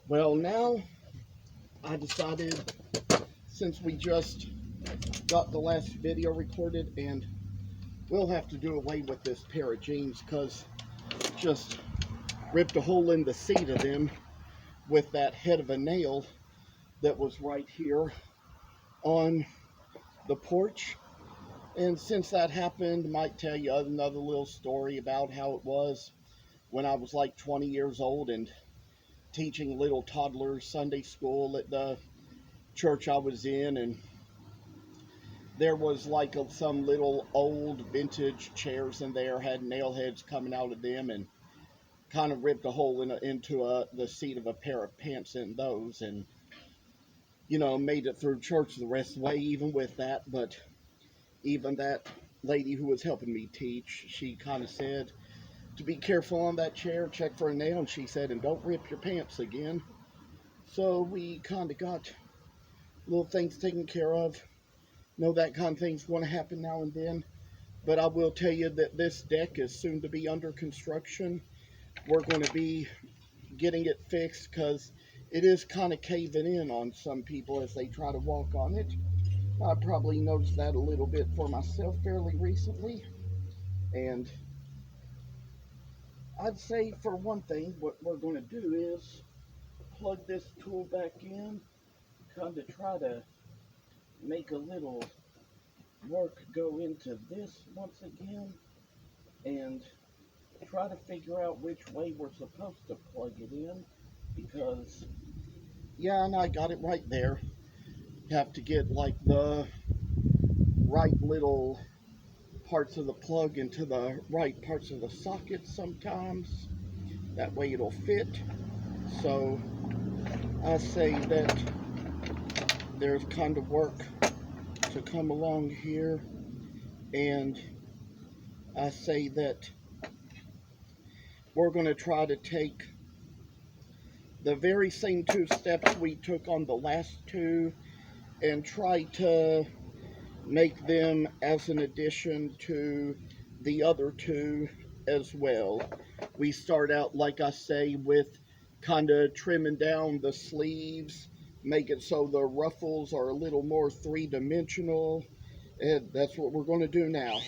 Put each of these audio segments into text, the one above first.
Well, now I decided, since we just got the last video recorded, and we'll have to do away with this pair of jeans because just ripped a hole in the seat of them with that head of a nail that was right here on the porch. And since that happened, I might tell you another little story about how it was when I was like 20 years old and teaching little toddlers Sunday school at the church I was in. And there was like some little old vintage chairs in there, had nail heads coming out of them, and kind of ripped a hole into the seat of a pair of pants in those. And made it through church the rest of the way even with that. But even that lady who was helping me teach, she kind of said to be careful on that chair, check for a nail, and she said, and don't rip your pants again. So we kind of got little things taken care of. Know that kind of thing's going to happen now and then. But I will tell you that this deck is soon to be under construction. We're going to be getting it fixed because it is kind of caving in on some people as they try to walk on it. I probably noticed that a little bit for myself fairly recently. And I'd say, for one thing, what we're going to do is plug this tool back in, kind of try to make a little work go into this once again, and try to figure out which way we're supposed to plug it in, because, yeah, and I got it right there. You have to get like the right little parts of the plug into the right parts of the socket sometimes. That way it'll fit. So I say that there's kind of work to come along here, and I say that we're going to try to take the very same two steps we took on the last two and try to make them as an addition to the other two as well. We start out, like I say, with kind of trimming down the sleeves, make it so the ruffles are a little more three-dimensional, and that's what we're going to do now.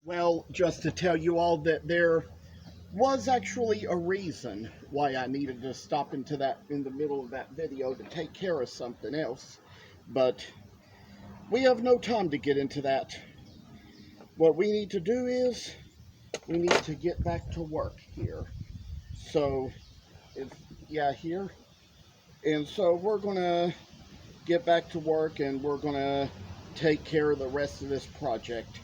Well, just to tell you all that there was actually a reason why I needed to stop into that in the middle of that video to take care of something else, but we have no time to get into that. What we need to do is we need to get back to work here. So, yeah, here. And so we're going to get back to work and we're going to take care of the rest of this project.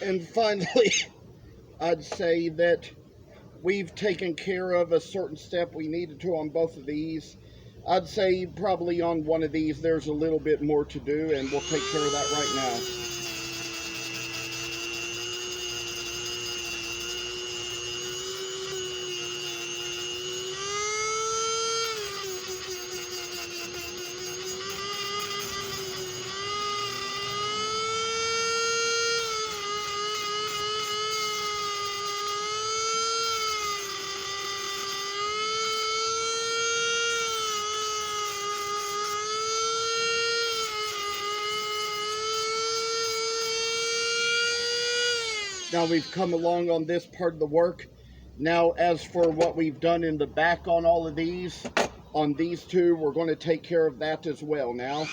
And finally, I'd say that we've taken care of a certain step we needed to on both of these. I'd say probably on one of these there's a little bit more to do, and we'll take care of that right now. Now we've come along on this part of the work. Now as for what we've done in the back on all of these, on these two, we're going to take care of that as well now.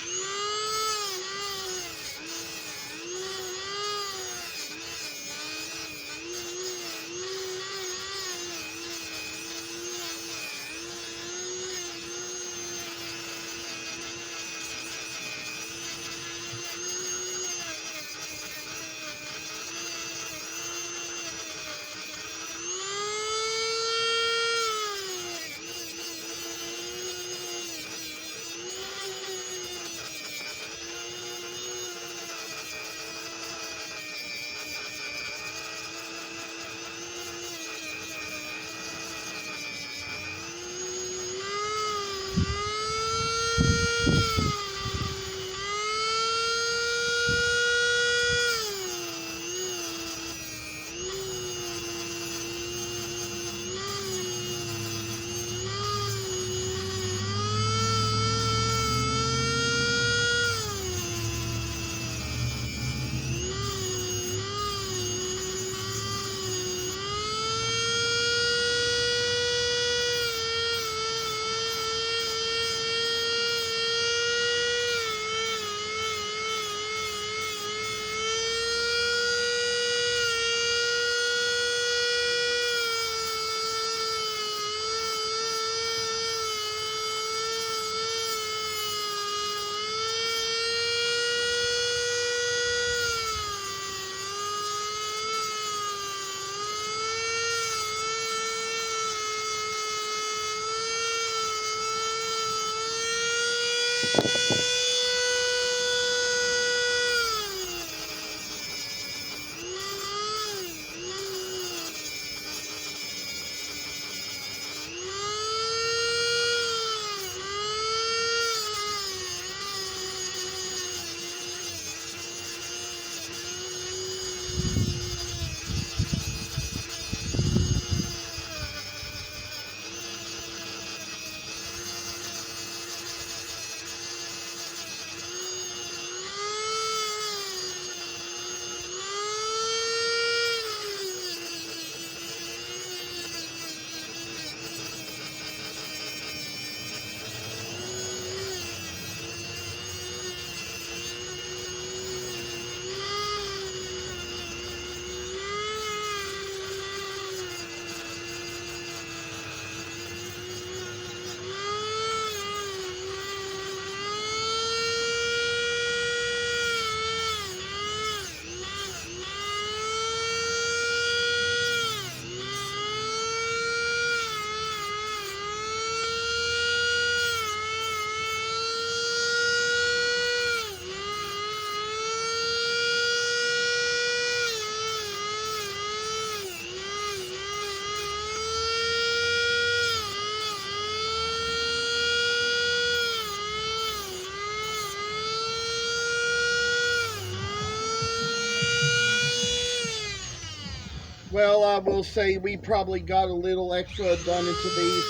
Well, I will say we probably got a little extra done into these.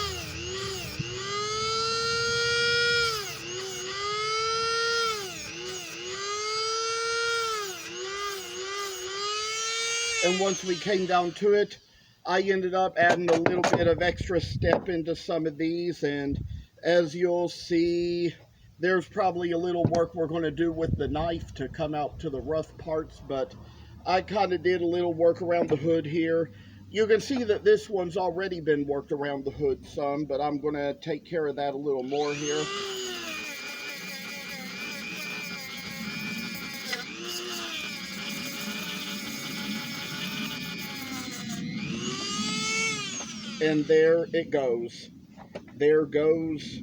And once we came down to it, I ended up adding a little bit of extra step into some of these. And as you'll see, there's probably a little work we're going to do with the knife to come out to the rough parts. But I kind of did a little work around the hood here. You can see that this one's already been worked around the hood some, but I'm going to take care of that a little more here. And there it goes. There goes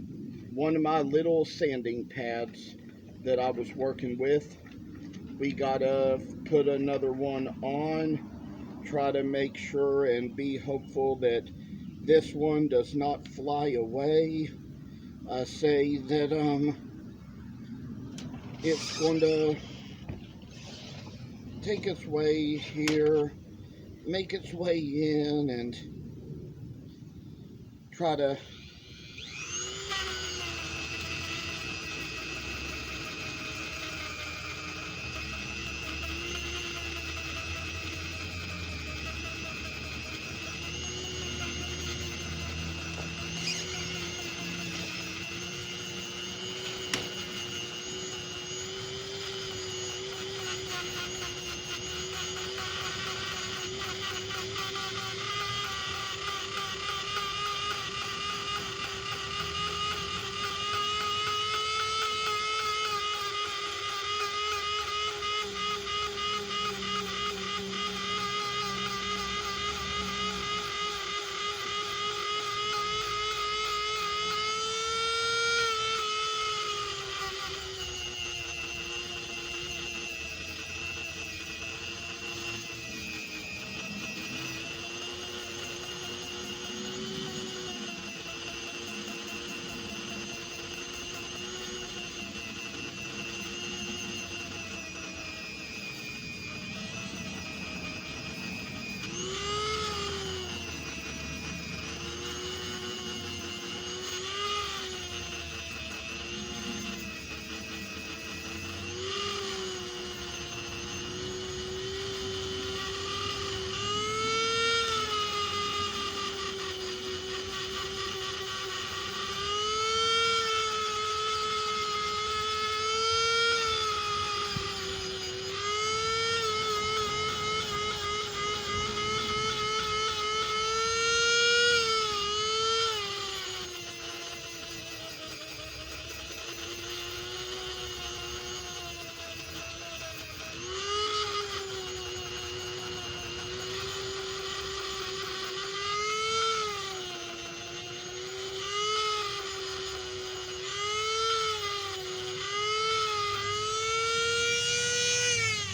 one of my little sanding pads that I was working with. We gotta put another one on, try to make sure and be hopeful that this one does not fly away. I say that it's going to take its way here, make its way in, and try to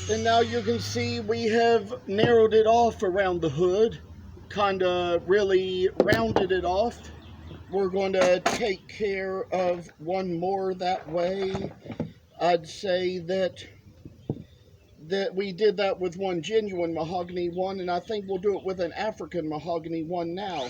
And now you can see we have narrowed it off around the hood, kind of really rounded it off. We're going to take care of one more that way. I'd say that we did that with one genuine mahogany one, and I think we'll do it with an African mahogany one now.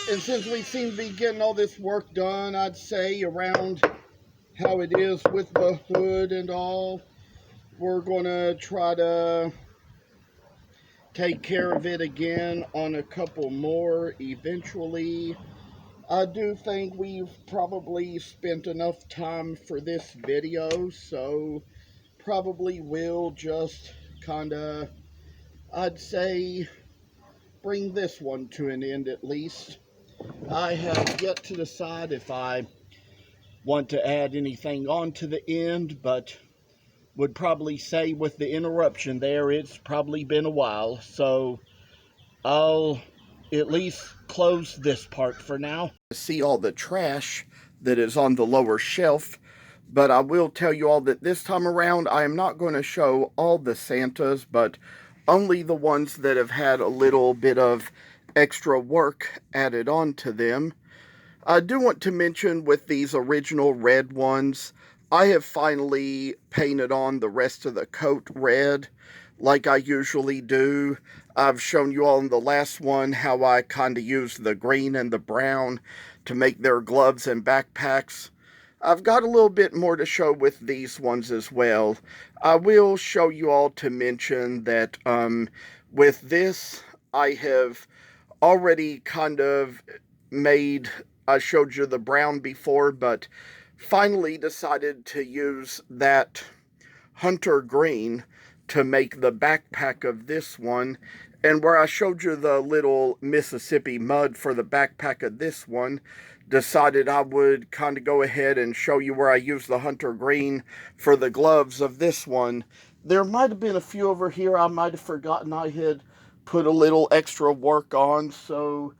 And since we seem to be getting all this work done, I'd say around how it is with the hood and all, we're going to try to take care of it again on a couple more eventually. I do think we've probably spent enough time for this video, so probably will just kind of, I'd say, bring this one to an end at least. I have yet to decide if I want to add anything on to the end, but would probably say with the interruption there, it's probably been a while, so I'll at least close this part for now. See all the trash that is on the lower shelf, but I will tell you all that this time around I am not going to show all the Santas, but only the ones that have had a little bit of extra work added on to them. I do want to mention with these original red ones, I have finally painted on the rest of the coat red like I usually do. I've shown you all in the last one how I kind of used the green and the brown to make their gloves and backpacks. I've got a little bit more to show with these ones as well. I will show you all to mention that with this, I have already kind of made, I showed you the brown before, but finally decided to use that hunter green to make the backpack of this one. And where I showed you the little Mississippi mud for the backpack of this one, decided I would kind of go ahead and show you where I used the hunter green for the gloves of this one. There might have been a few over here I might have forgotten I had put a little extra work on, so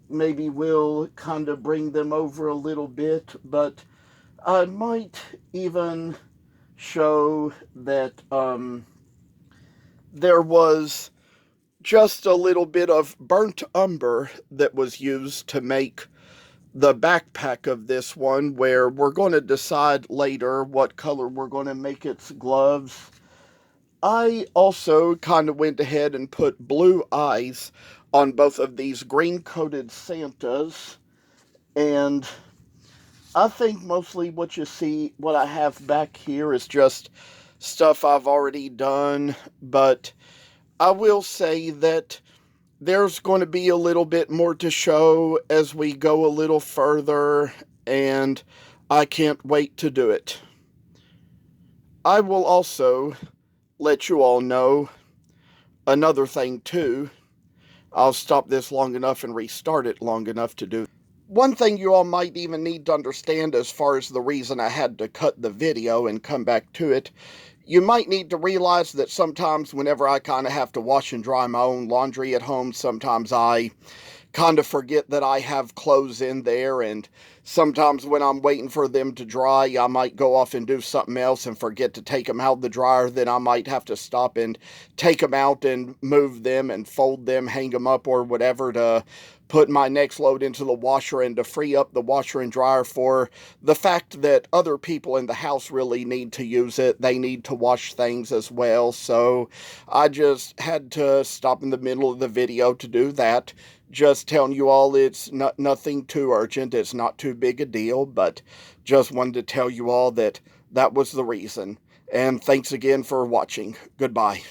maybe we'll kind of bring them over a little bit, but I might even show that there was just a little bit of burnt umber that was used to make the backpack of this one, where we're going to decide later what color we're going to make its gloves. I also kind of went ahead and put blue eyes on both of these green-coated Santas, and I think mostly what you see, what I have back here is just stuff I've already done, but I will say that there's going to be a little bit more to show as we go a little further, and I can't wait to do it. I will also let you all know another thing too. I'll stop this long enough and restart it long enough to do. One thing you all might even need to understand as far as the reason I had to cut the video and come back to it, you might need to realize that sometimes whenever I kind of have to wash and dry my own laundry at home, sometimes I kind of forget that I have clothes in there, and sometimes when I'm waiting for them to dry, I might go off and do something else and forget to take them out of the dryer. Then I might have to stop and take them out and move them and fold them, hang them up or whatever to put my next load into the washer and to free up the washer and dryer for the fact that other people in the house really need to use it. They need to wash things as well. So I just had to stop in the middle of the video to do that. Just telling you all it's nothing too urgent. It's not too big a deal, but just wanted to tell you all that that was the reason. And thanks again for watching. Goodbye.